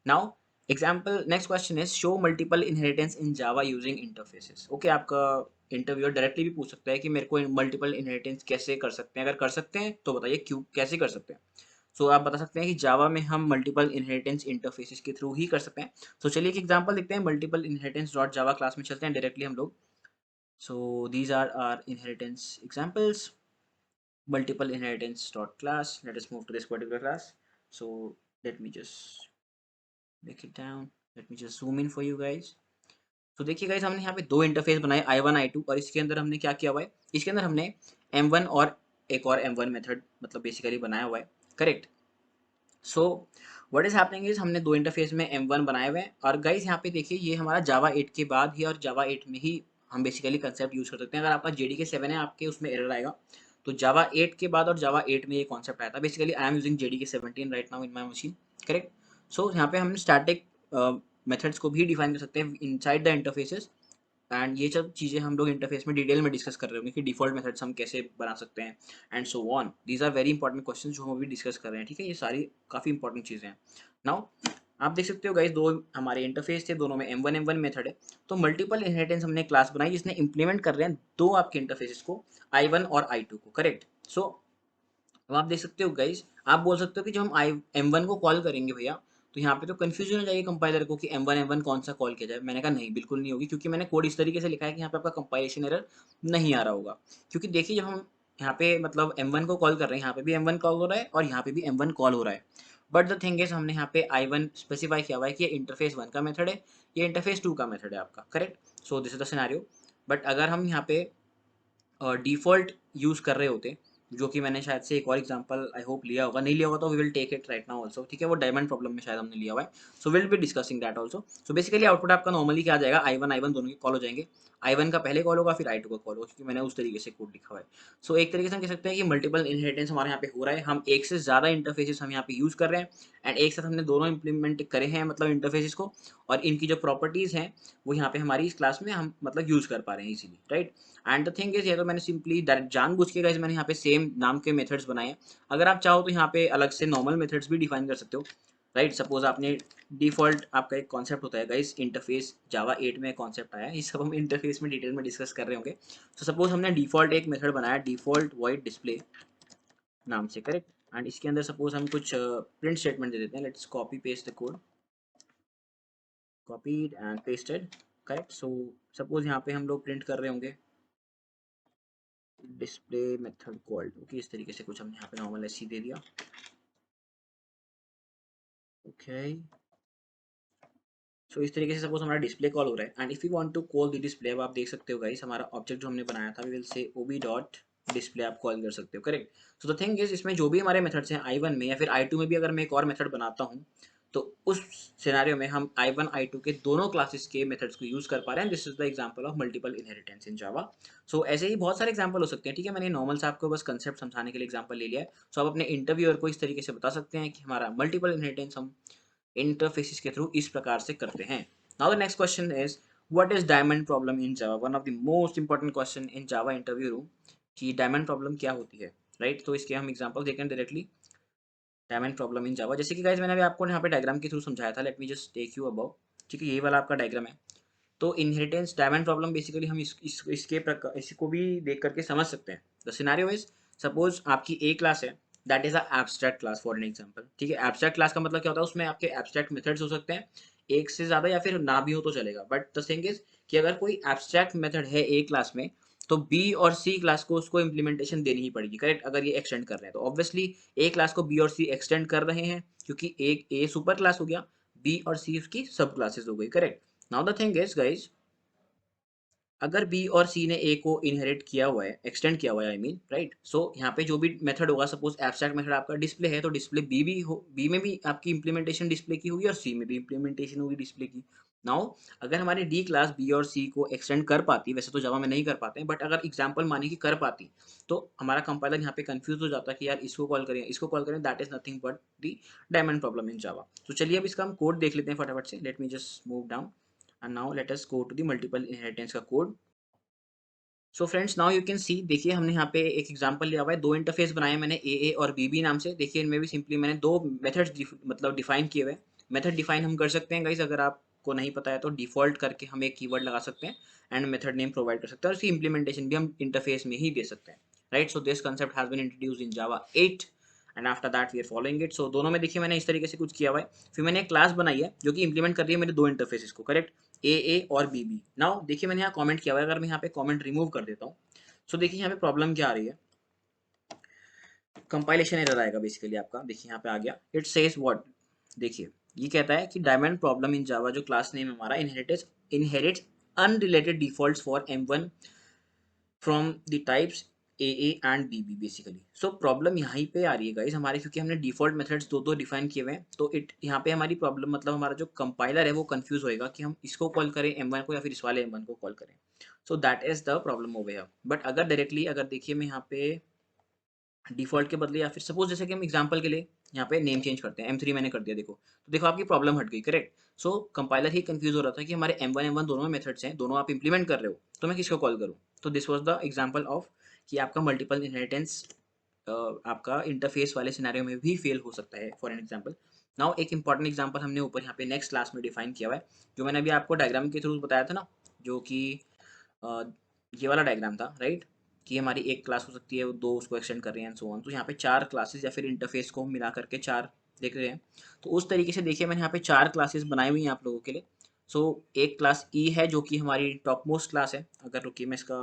Now example next question is show multiple inheritance in Java using interfaces. Okay, आपका interviewer directly भी पूछ सकता है कि मेरे को मल्टीपल इनहेरिटेंस कैसे कर सकते हैं, अगर कर सकते हैं तो बताइए क्यों, कैसे कर सकते हैं। सो आप बता सकते हैं कि जावा में हम मल्टीपल इनहेरिटेंस इंटरफेसेस के थ्रू ही कर सकते हैं। सो चलिए एक एग्जांपल देखते हैं, multiple inheritance dot Java class में चलते हैं डायरेक्टली हम लोग। So these are are inheritance examples, multiple inheritance dot class. Let us move to this particular class. So let me just break it down. Let me just zoom in for you guys. तो देखिए guys, हमने यहाँ पे दो interface बनाए I1 I2, और इसके अंदर हमने क्या किया हुआ है, इसके अंदर हमने M1 और एक और M1 मेथड मतलब बेसिकली बनाया हुआ है, correct. So what is happening is हमने दो इंटरफेस में M1 बनाए हुए हैं, और गाइस यहाँ पे देखिए ये हमारा जावा 8 के बाद ही और जावा 8 में ही हम बेसिकली कंसेप्ट यूज कर सकते हैं। अगर आपका JDK 7 है आपके उसमें एरर आएगा, तो जावा 8 के बाद और जावा 8 में ये कॉन्सेप्ट आया था। Basically I am using JDK 17 right now in my machine, correct. So यहाँ पे हम स्टैटिक मेथड्स को भी डिफाइन कर सकते हैं इनसाइड द इंटरफेसेस, एंड ये सब चीज़ें हम लोग इंटरफेस में डिटेल में डिस्कस कर रहे होंगे कि डिफॉल्ट मेथड्स हम कैसे बना सकते हैं and so on. These are very important question जो हम अभी डिस्कस कर रहे हैं, ठीक है। ये सारी काफ़ी इंपॉर्टेंट चीज़ें हैं। नाउ आप देख सकते हो गाइस, दो हमारे इंटरफेस थे, दोनों में M1 मेथड है। तो मल्टीपल इनहेरिटेंस हमने क्लास बनाई जिसने इंप्लीमेंट कर रहे हैं दो आपके इंटरफेसेस को, I1 और I2 को, करेक्ट। सो अब आप देख सकते हो गाइस, आप बोल सकते हो कि जब हम आई M1 को कॉल करेंगे भैया, तो यहाँ पे तो कंफ्यूजन हो जाएगी कंपाइलर को कि M1 कौन सा कॉल किया जाए। मैंने कहा नहीं, बिल्कुल नहीं होगी, क्योंकि मैंने कोड इस तरीके से लिखा है कि यहाँ पे आपका कंपाइलेशन एरर नहीं आ रहा होगा। क्योंकि देखिए जब हम यहाँ पे मतलब M1 को कॉल कर रहे हैं, यहाँ पे भी M1 कॉल हो रहा है और यहाँ पे भी M1 कॉल हो रहा है। बट द थिंग इज हमने यहाँ पे I1 स्पेसिफाई किया हुआ है कि ये इंटरफेस 1 का मेथड है, ये इंटरफेस 2 का मेथड है आपका, correct. So this is the scenario. But अगर हम यहाँ पे डिफ़ॉल्ट यूज़ कर रहे होते, जो कि मैंने शायद से एक और एग्जांपल आई होप लिया होगा, नहीं लिया होगा तो we will take it right now also, ठीक है। वो डायमंड प्रॉब्लम में शायद हमने लिया हुआ है, so will be discussing that also. So basically output आपका नॉर्मली क्या आ जाएगा, I1 दोनों के कॉल हो जाएंगे। I1 का पहले कॉल होगा, फिर I2 का कॉल होगा, क्योंकि मैंने उस तरीके से कोड लिखा हुआ है। सो एक तरीके से हम कह सकते हैं कि मल्टीपल इनहेरिटेंस हमारे यहाँ पे हो रहा है, हम एक से ज़्यादा इंटरफेसेस हम यहाँ पे यूज़ कर रहे हैं, एंड एक साथ हमने दोनों इंप्लीमेंट करे हैं मतलब इंटरफेसेस को, और इनकी जो प्रॉपर्टीज़ हैं वो यहाँ पे हमारी इस क्लास में हम मतलब यूज़ कर पा रहे हैं easily, right. And the thing is, ये तो मैंने सिंपली जानबूझ के गाइस मैंने यहाँ पे सेम नाम के मेथड्स बनाए हैं। अगर आप चाहो तो यहाँ पे अलग से नॉर्मल मेथड्स भी डिफाइन कर सकते हो, राइट। सपोज आपने डिफॉल्ट, आपका एक कॉन्सेप्ट होता है गाइस इंटरफेस, जावा 8 में कॉन्सेप्ट आया है, ये सब हम इंटरफेस में डिटेल में डिस्कस कर रहे होंगे। तो सपोज हमने डिफॉल्ट एक मेथड बनाया, डिफॉल्ट वॉइड डिस्प्ले नाम से, करेक्ट। एंड इसके अंदर सपोज हम कुछ प्रिंट स्टेटमेंट दे देते हैं। Let's copy paste the code, copied and pasted, correct. So suppose यहाँ पे हम लोग प्रिंट कर रहे होंगे डिस्प्ले मेथड कॉल्ड, ओके, इस तरीके से कुछ हमने यहाँ पे नॉर्मल ऐसी दे दिया, ओके। सो इस तरीके से सपोज हमारा डिस्प्ले कॉल हो रहा है, and if you want to call the display, अब आप देख सकते हो गाइस हमारा ऑब्जेक्ट जो हमने बनाया था, we will say OB dot display आप कॉल कर सकते हो, correct. So the thing is, इसमें जो भी हमारे मेथड्स हैं I1 में या फिर I2 में भी अगर मैं एक और मेथड बनाता हूँ, तो उस सिनेरियो में हम I1 I2 के दोनों क्लासेस के मेथड्स को यूज कर पा रहे हैं। This is the example of multiple inheritance in Java. So ऐसे ही बहुत सारे एग्जांपल हो सकते हैं, ठीक है। मैंने नॉर्मल से आपको बस कंसेप्ट समझाने के लिए एग्जांपल ले लिया है। सो आप अपने इंटरव्यूअर को इस तरीके से बता सकते हैं कि हमारा मल्टीपल इनहेरिटेंस हम इंटरफेसेस के थ्रू इस प्रकार से करते हैं। Now the next question is what is diamond problem in Java, one of the most important question in Java interview room, कि डायमंड प्रॉब्लम क्या होती है, राइट। तो इसके हम एग्जांपल देखें डायरेक्टली, डायमंड प्रॉब्लम इन जावा। जैसे कि गाइस मैंने अभी आपको यहाँ पे डायग्राम के थ्रू समझाया था, let me just take you about, ठीक है। यही वाला आपका डायग्राम है। तो इनहेरिटेंस डायमंड प्रॉब्लम बेसिकली हम इसके प्रकार इसको भी देख करके समझ सकते हैं। द सिनेरियो इज, सपोज आपकी ए क्लास है, that is a abstract class for an example, ठीक है। एब्स्ट्रैक्ट क्लास का मतलब क्या होता है, उसमें आपके एब्स्ट्रैक्ट मेथड्स हो सकते हैं, एक से ज्यादा या फिर ना भी हो तो चलेगा। बट द थिंग इज कि अगर कोई एब्स्ट्रैक्ट मेथड है ए क्लास में, तो बी और सी क्लास को उसको इम्प्लीमेंटेशन देनी ही पड़ेगी, करेक्ट। अगर ये एक्सटेंड कर रहे हैं तो ऑब्वियसली ए क्लास को बी और सी एक्सटेंड कर रहे हैं, क्योंकि एक ए सुपर क्लास हो गया, बी और सी उसकी सब क्लासेस हो गई, correct. Now the thing is guys, अगर बी और सी ने ए को इनहेरिट किया हुआ है, एक्सटेंड किया हुआ है, आई मीन, राइट। सो यहाँ पे जो भी मेथड होगा, सपोज एब्स्ट्रैक्ट मेथड आपका डिस्प्ले है, तो डिस्प्ले बी भी हो, बी में भी आपकी इंप्लीमेंटेशन डिस्प्ले की होगी और सी में भी इंप्लीमेंटेशन होगी डिस्प्ले की। नाउ अगर हमारी डी क्लास बी और सी को एक्सटेंड कर पाती, वैसे तो जावा में नहीं कर पाते हैं, बट अगर एग्जाम्पल मानी कि कर पाती, तो हमारा कंपाइलर यहाँ पे कंफ्यूज हो जाता है कि यार इसको कॉल करें, इसको कॉल करें, that is nothing but the diamond problem in Java. तो चलिए अब इसका हम कोड देख लेते हैं फटाफट से। Let me just move down and now let us go to the multiple inheritance का code. So friends, now you can see, देखिए हमने यहाँ पे एक एग्जांपल लिया हुआ है, दो इंटरफेस बनाए मैंने ए और बी नाम से। देखिए इनमें भी सिंपली मैंने दो मेथड्स मतलब डिफाइन किए हुए हैं, मेथड डिफाइन हम कर सकते हैं गाइस, अगर आपको नहीं पता है तो डिफॉल्ट करके हम एक कीवर्ड लगा सकते हैं एंड मेथड नेम प्रोवाइड कर सकते हैं, और उसकी इंप्लीमेंटेशन भी हम इंटरफेस में ही दे सकते हैं, right. So this concept has been introduced in Java 8 and after that we are following it. So दोनों में देखिए मैंने इस तरीके से कुछ किया हुआ है। फिर मैंने एक क्लास बनाई है जो कि इंप्लीमेंट कर रही है मेरे दो इंटरफेसेस को, करेक्ट, ए और बी। नाउ देखिए मैंने यहाँ कमेंट किया हुआ है, अगर मैं यहाँ पे कमेंट रिमूव कर देता हूँ, सो देखिए यहाँ पे प्रॉब्लम क्या आ रही है, कंपाइलेशन एरर आएगा बेसिकली आपका। देखिए यहाँ पे आ गया, इट सेज व्हाट, देखिए ये कहता है कि डायमंड प्रॉब्लम इन जावा, जो क्लास नेम हमारा inherits unrelated defaults for M1 from the types A and B basically. So problem यहाँ पे आ रही है गाइस हमारे, क्योंकि हमने डिफॉल्ट मेथड्स दो डिफाइन किए हुए हैं, तो इट यहाँ पे हमारी प्रॉब्लम, मतलब हमारा जो कंपाइलर है वो कंफ्यूज होएगा कि हम इसको कॉल करें M1 को या फिर इस वाले M1 को कॉल करें। सो that is the problem over here. But अगर डायरेक्टली अगर देखिए मैं यहाँ पे डिफ़ॉल्ट के बदले, या फिर सपोज़ जैसे कि हम एग्ज़ाम्पल के लिए यहाँ पे नेम चेंज करते हैं, M3 मैंने कर दिया देखो, तो देखो आपकी प्रॉब्लम हट गई, करेक्ट। सो कंपाइलर ही कंफ्यूज हो रहा था कि हमारे M1 दोनों में मेथड्स हैं, दोनों आप इंप्लीमेंट कर रहे हो, तो मैं किसको कॉल करूँ? तो this was the example of कि आपका मल्टीपल इनहेरिटेंस आपका इंटरफ़ेस वाले सिनेरियो में भी फेल हो सकता है, फॉर एन एग्ज़ाम्पल। नाउ एक इंपॉर्टेंट एग्ज़ाम्पल हमने ऊपर यहाँ पे नेक्स्ट क्लास में डिफाइन किया हुआ है, जो मैंने अभी आपको डायग्राम के थ्रू बताया था ना, जो कि अ, ये वाला डायग्राम था, राइट, कि हमारी एक क्लास हो सकती है, वो दो उसको एक्सटेंड कर रहे हैं एंड सो ऑन। तो यहाँ पे चार क्लासेस या फिर इंटरफेस को हम मिला करके चार देख रहे हैं। तो उस तरीके से देखिए मैंने यहाँ पे चार क्लासेस बनाई हुई हैं आप लोगों के लिए। सो एक क्लास ई है जो कि हमारी टॉप मोस्ट क्लास है। अगर रुकिए मैं इसका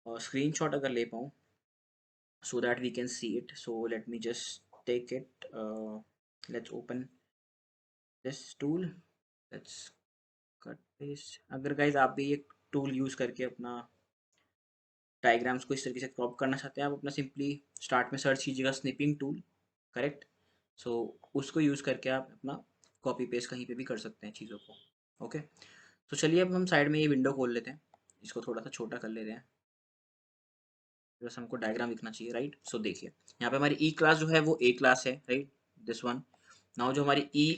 स्क्रीनशॉट अगर ले पाऊँ, so that we can see it. So let me just take it. Let's open this tool. Let's cut paste. अगर गाइज आप भी एक टूल यूज़ करके अपना डायग्राम्स को इस तरीके से क्रॉप करना चाहते हैं, आप अपना सिंपली स्टार्ट में सर्च कीजिएगा स्निपिंग टूल, करेक्ट। सो उसको यूज़ करके आप अपना कॉपी पेस्ट कहीं पे भी कर सकते हैं चीज़ों को, ओके। तो चलिए अब हम साइड में ये विंडो खोल लेते हैं, इसको थोड़ा सा छोटा कर लेते हैं, बस हमको डायग्राम लिखना चाहिए, राइट। सो देखिए यहाँ पे हमारी ई क्लास जो है वो ए क्लास है, राइट, दिस वन। नाउ जो हमारी ई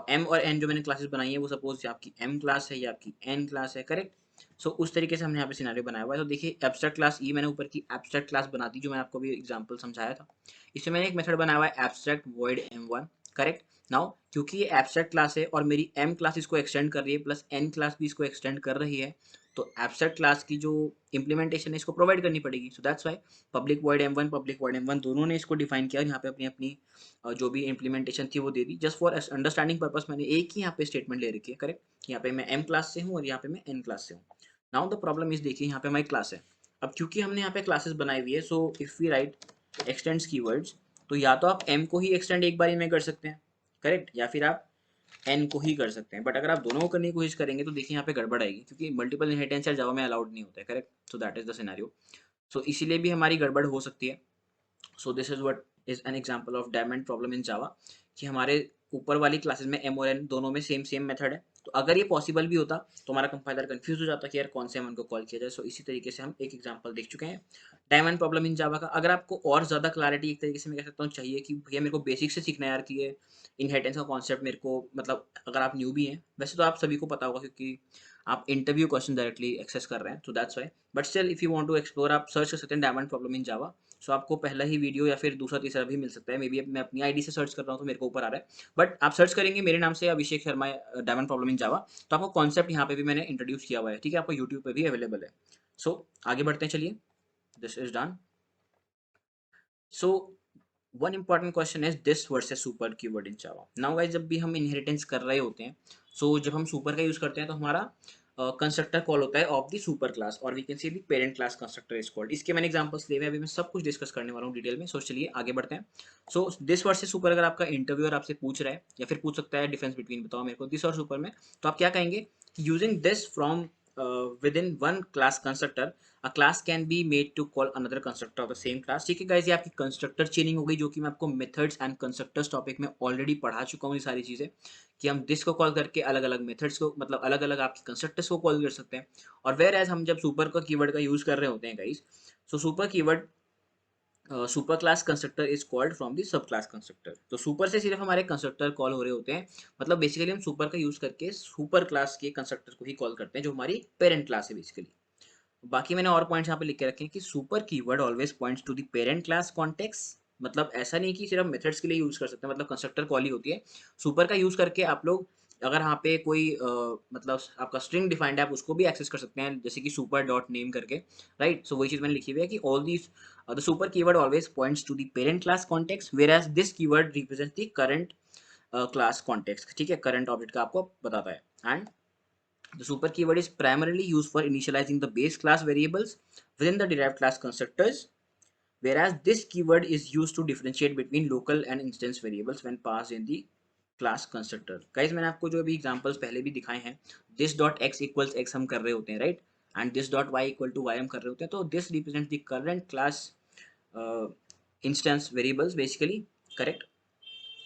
एम और एन जो मैंने क्लासेस बनाई है, वो सपोज आपकी एम क्लास है या आपकी एन क्लास है, करेक्ट। सो उस तरीके से हमने यहाँ पे सिनेरियो बनाया हुआ है। तो देखिए एब्स्ट्रैक्ट क्लास ई मैंने ऊपर की एब्स्ट्रैक्ट क्लास बना दी, जो मैं आपको भी एग्जांपल समझाया था। इसमें मैंने एक मेथड बनाया हुआ है abstract void M1, correct. Now क्योंकि ये एब्स्ट्रैक्ट क्लास है और मेरी एम क्लास इसको एक्सटेंड कर रही है, प्लस एन क्लास भी इसको एक्सटेंड कर रही है, तो एब्स्ट्रैक्ट क्लास की जो इम्प्लीमेंटेशन है इसको प्रोवाइड करनी पड़ेगी। So that's why public void M1 public void M1 दोनों ने इसको डिफाइन किया, और यहाँ पे अपनी अपनी जो भी इम्प्लीमेंटेशन थी वो दे दी। जस्ट फॉर अंडरस्टैंडिंग पर्पस मैंने एक ही यहाँ पे स्टेटमेंट ले रखी है, करेक्ट। यहाँ पे मैं एम क्लास से हूँ और यहाँ पे मैं एन क्लास से हूँ। नाउ द प्रॉब्लम इज, देखिए यहाँ पे हमारी क्लास है। अब क्योंकि हमने यहाँ पे क्लासेस बनाई हुई है, so if we write extends keywords, तो या तो आप एम को ही एक्सटेंड एक बार में कर सकते हैं, करेक्ट, या फिर आप एन को ही कर सकते हैं। बट अगर आप दोनों को करने की कोशिश करेंगे तो देखिए यहाँ पे गड़बड़ आएगी, क्योंकि मल्टीपल इनहेरिटेंस यार जावा में अलाउड नहीं होता है, correct. So that is the scenario. So इसीलिए भी हमारी गड़बड़ हो सकती है। So this is what is an example of diamond problem in Java, कि हमारे ऊपर वाली क्लासेस में एम और एन दोनों में सेम सेम मेथड है। तो अगर ये पॉसिबल भी होता तो हमारा कंपाइलर कंफ्यूज हो जाता कि यार कौन से एम को कॉल किया जाए। सो इसी तरीके से हम एक एग्जांपल देख चुके हैं डायमंड प्रॉब्लम इन जावा का। अगर आपको और ज़्यादा क्लैरिटी एक तरीके से मैं कह सकता हूँ चाहिए, कि भैया मेरे को बेसिक से सीखना है यार, कि ये इनहेरिटेंस का कॉन्सेप्ट मेरे को, मतलब अगर आप न्यू भी हैं, वैसे तो आप सभी को पता होगा क्योंकि आप इंटरव्यू क्वेश्चन डायरेक्टली एक्सेस कर रहे हैं, तो that's why. But still if you want to explore, आप सर्च कर सकते हैं डायमंड प्रॉब्लम इन जावा। सो आपको पहला ही वीडियो या फिर दूसरा तीसरा भी मिल सकता है, मे बी मैं अपनी आईडी से सर्च कर रहा हूँ तो मेरे को ऊपर आ रहा है। बट आप सर्च करेंगे मेरे नाम से Abhishek Sharma diamond problem in Java, तो आपको कॉन्सेप्ट यहाँ पे भी मैंने इंट्रोड्यूस किया हुआ है, ठीक है, आपको यूट्यूब पे भी अवेलेबल है। सो आगे बढ़ते हैं, चलिए, this is done. So one important question is this versus super keyword in Java. Now guys जब भी हम इनहेरिटेंस कर रहे होते हैं, जब हम सुपर का यूज करते हैं तो हमारा कंस्ट्रक्टर कॉल होता है ऑफ द सुपर क्लास, और we can see the parent class constructor is called. इसके मैंने एग्जांपल्स लिए हुए हैं, अभी मैं सब कुछ डिस्कस करने वाला हूँ डिटेल में। चलिए आगे बढ़ते हैं। दिस वर्सेस सुपर अगर आपका इंटरव्यूअर आपसे पूछ रहा है, या फिर पूछ सकता है डिफरेंस बिटवीन बताओ मेरे को दिस और सुपर में, तो आप क्या कहेंगे, using this from within one class constructor, a class can be made to call another constructor of the same class। ठीक है गाइस, ये आपकी कंस्ट्रक्टर चेनिंग हो गई, जो कि मैं आपको मेथड्स एंड कंस्ट्रक्टर्स टॉपिक में ऑलरेडी पढ़ा चुका हूँ ये सारी चीज़ें, कि हम दिस को कॉल करके अलग अलग मेथड्स को, मतलब अलग अलग आपकी कंस्ट्रक्टर्स को कॉल कर सकते हैं। और वेयर एज हम जब सुपर का कीवर्ड का यूज़ कर रहे होते हैं guys, super keyword super class constructor is called from the सब क्लास कंस्ट्रक्टर। तो सुपर से सिर्फ हमारे कंस्ट्रक्टर कॉल हो रहे होते हैं, मतलब बेसिकली हम सुपर का यूज करके सुपर क्लास के कंस्ट्रक्टर को ही कॉल करते हैं, जो हमारी पेरेंट क्लास है बेसिकली। बाकी मैंने और पॉइंट्स यहाँ पे लिख के रखे हैं कि super keyword always points to the parent class context, मतलब ऐसा नहीं कि सिर्फ मेथड्स के लिए यूज़ कर सकते हैं, मतलब कंस्ट्रक्टर कॉल ही होती है। सुपर का यूज़ करके आप लोग अगर यहाँ पे कोई मतलब आपका स्ट्रिंग डिफाइंड है, आप उसको भी एक्सेस कर सकते हैं, जैसे कि सुपर डॉट नेम करके, राइट? सो वही चीज़ मैंने लिखी हुई है कि all these the super keyword always points to the parent class context, whereas this keyword represents the current class context, ठीक है? करंट ऑब्जेक्ट का आपको बताता है। And the super keyword is primarily used for initializing the base class variables within the derived class constructors, whereas this keyword is used to differentiate between local and instance variables when passed in the class constructor. Guys, मैंने आपको जो अभी examples पहले भी दिखाए हैं, this dot x equals x हम कर रहे होते हैं, right? And this dot y equal to y हम कर रहे होते हैं, तो this represents the current class instance variables basically, correct?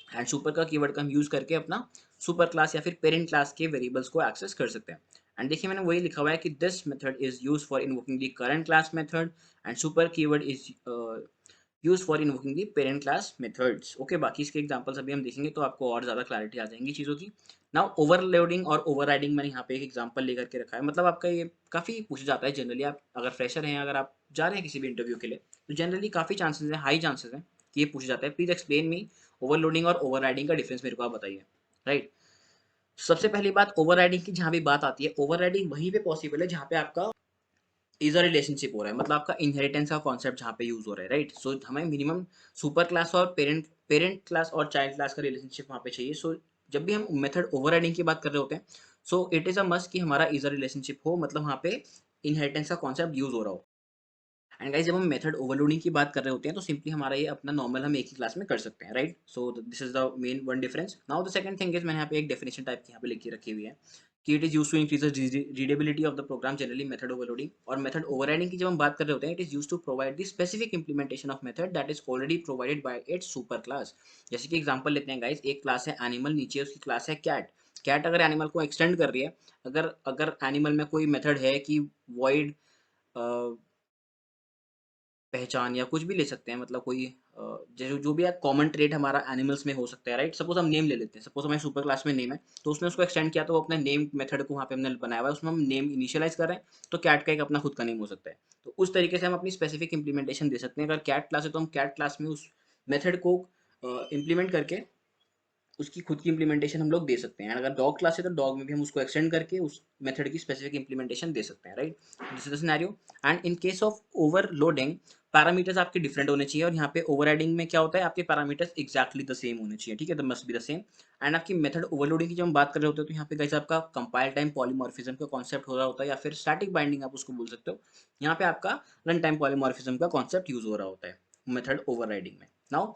And super का कीवर्ड का हम यूज करके अपना सुपर क्लास या फिर पेरेंट क्लास के वेरिएबल्स को एक्सेस कर सकते हैं। एंड देखिए मैंने वही लिखा हुआ है कि this method is use for invoking the current class method and super keyword is use for invoking the parent class methods. Okay, बाकी इसके एग्जांपल्स अभी हम देखेंगे तो आपको और ज़्यादा क्लैरिटी आ जाएंगी चीज़ों की। नाउ ओवरलोडिंग और ओवरराइडिंग मैंने यहाँ पे एक एग्जांपल लेकर के रखा है, मतलब आपका ये काफ़ी पूछा जाता है जनरली। आप अगर फ्रेशर हैं, अगर आप जा रहे हैं किसी भी इंटरव्यू के लिए, तो जनरली काफ़ी चांसेस है, हाई चांसेस है कि ये पूछा जाता है। प्लीज एक्सप्लेन मी ओवरलोडिंग और ओवरराइडिंग का डिफरेंस मेरे को आप बताइए, राइट? सबसे पहली बात, ओवरराइडिंग की जहाँ भी बात आती है, ओवरराइडिंग वहीं पे पॉसिबल है जहाँ पे आपका इज अ रिलेशनशिप हो रहा है, मतलब आपका इनहेरिटेंस का कॉन्सेप्ट जहाँ पे यूज हो रहा है, राइट? सो हमें मिनिमम सुपर क्लास और पेरेंट क्लास और चाइल्ड क्लास का रिलेशनशिप वहाँ पे चाहिए। सो जब भी हम मेथड ओवरराइडिंग की बात कर रहे होते हैं, so it is a must कि हमारा इज अ रिलेशनशिप हो, मतलब वहाँ पे इनहेरिटेंस का कॉन्सेप्ट यूज हो रहा हो। एंड गाइस, जब हम मेथड ओवरलोडिंग की बात कर रहे होते हैं तो सिंपली हमारा ये अपना नॉर्मल हम एक ही क्लास में कर सकते हैं, right? So this is the main one difference. Now the second thing is, मैंने यहाँ पे एक डेफिनेशन टाइप की यहाँ पे लिखी रखी हुई है कि it is use to increase the readability of the program, generally method overloading. और मेथड ओवरराइडिंग की जब हम बात कर रहे होते हैं, it is use to provide the specific implementation of method that is already provided by its super class. जैसे कि एग्जांपल लेते हैं गाइस, एक क्लास है एनिमल, नीचे उसकी क्लास है कैट। कैट अगर एनिमल को एक्सटेंड कर रही है, अगर अगर एनिमल में कोई मेथड है कि वॉइड पहचान या कुछ भी ले सकते हैं, मतलब कोई जो जो भी कॉमन ट्रेट हमारा एनिमल्स में हो सकता है, राइट? सपोज हम नेम ले लेते हैं, सपोज हमारे सुपर क्लास में नेम है, तो उसने उसको एक्सटेंड किया, तो वो अपने नेम मेथड को वहाँ पे हमने बनाया हुआ है, उसमें हम नेम इनिशियलाइज कर रहे हैं, तो कैट का एक अपना खुद का नेम हो सकता है। तो उस तरीके से हम अपनी स्पेसिफिक इंप्लीमेंटेशन दे सकते हैं। अगर कैट क्लास है तो हम कैट क्लास में उस मेथड को इम्प्लीमेंट करके उसकी खुद की इंप्लीमेंटेशन हम लोग दे सकते हैं। अगर डॉग क्लास है तो डॉग में भी हम उसको एक्सटेंड करके उस मेथड की स्पेसिफिक इंप्लीमेंटेशन दे सकते हैं, right? This is the scenario. And in case of overloading, parameters आपके डिफरेंट होने चाहिए, और यहाँ पे ओवरराइडिंग में क्या होता है, आपके पैरामीटर्स एक्जैक्टली द सेम होने चाहिए, ठीक है? The must be the same. And आपकी मेथड ओवरलोडिंग की जब हम बात कर रहे होते हैं, तो यहाँ पे गाइस आपका कंपाइल टाइम पॉलीमॉर्फिज्म का कॉन्सेप्ट हो रहा होता है, या फिर स्टैटिक बाइंडिंग आप उसको बोल सकते हो। यहाँ पे आपका रन टाइम पॉलीमॉर्फिज्म का कॉन्सेप्ट यूज हो रहा होता है मेथड ओवरराइडिंग में। नाउ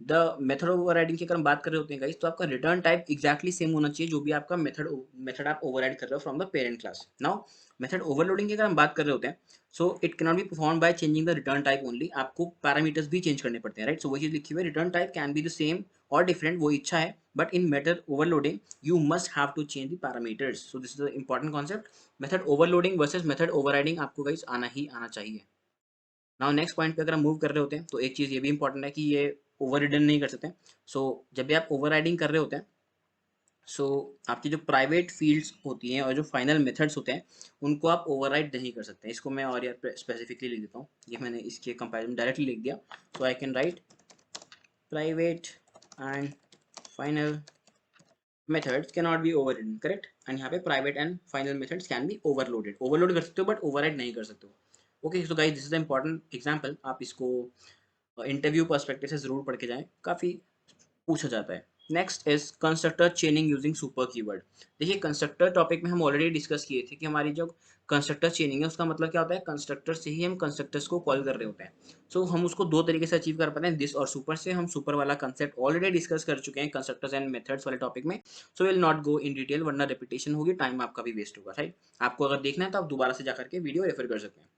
द मेथड ओवरराइडिंग की अगर हम बात कर रहे होते हैं गाइस, तो आपका रिटर्न टाइप एक्जैक्टली सेम होना चाहिए जो भी आपका मेथड आप ओवरराइड कर रहे हो from the parent class. Now method overloading की अगर हम बात कर रहे होते हैं, so it can not be perform by changing the return type only, आपको पैरामीटर्स भी चेंज करने पड़ते हैं, राइट? सो वही चीज लिखी हुई है, return type can be the same और डिफरेंट, वो इच्छा है, but in method overloading you must have to change the parameters. So this is the important concept. Method overloading versus method overriding आपको गाइस आना ही आना चाहिए। नाउ नेक्स्ट पॉइंट पे अगर हम मूव कर रहे होते हैं, तो एक चीज़ ये भी इंपॉर्टेंट है कि ये ओवर रिडन नहीं कर सकते। सो जब भी आप ओवर राइडिंग कर रहे होते हैं, सो आपकी जो प्राइवेट फील्ड्स होती हैं और जो फाइनल मेथड्स होते हैं, उनको आप ओवरराइड नहीं कर सकते। इसको मैं और यार स्पेसिफिकली लिख देता हूँ, ये मैंने इसके कंपेरिजन डायरेक्टली लिख दिया। So I can write private and final methods can not be overridden, correct? And यहाँ पे private and final methods can be overloaded, overload कर सकते हो बट ओवरराइड नहीं कर सकते हो। Okay, so guys this is the important example, आप इसको इंटरव्यू पर्सपेक्टिव से जरूर पढ़ के जाएं, काफ़ी पूछा जाता है। Next is constructor चेनिंग using super keyword. देखिए, कंस्ट्रक्टर टॉपिक में हम ऑलरेडी डिस्कस किए थे कि हमारी जो कंस्ट्रक्टर चेनिंग है उसका मतलब क्या होता है, कंस्ट्रक्टर से ही हम कंस्ट्रक्टर्स को कॉल कर रहे होते हैं। सो हम उसको दो तरीके से अचीव कर पाते हैं, दिस और सुपर से। हम सुपर वाला कंसेप्ट ऑलरेडी डिस्कस कर चुके हैं कंस्ट्रक्टर्स एंड मेथड्स वाले टॉपिक में। So will not go in detail, वरना रिपीटेशन होगी, टाइम आपका भी वेस्ट होगा, राइट? आपको अगर देखना है तो आप दोबारा से जाकर के वीडियो रेफर कर सकते हैं।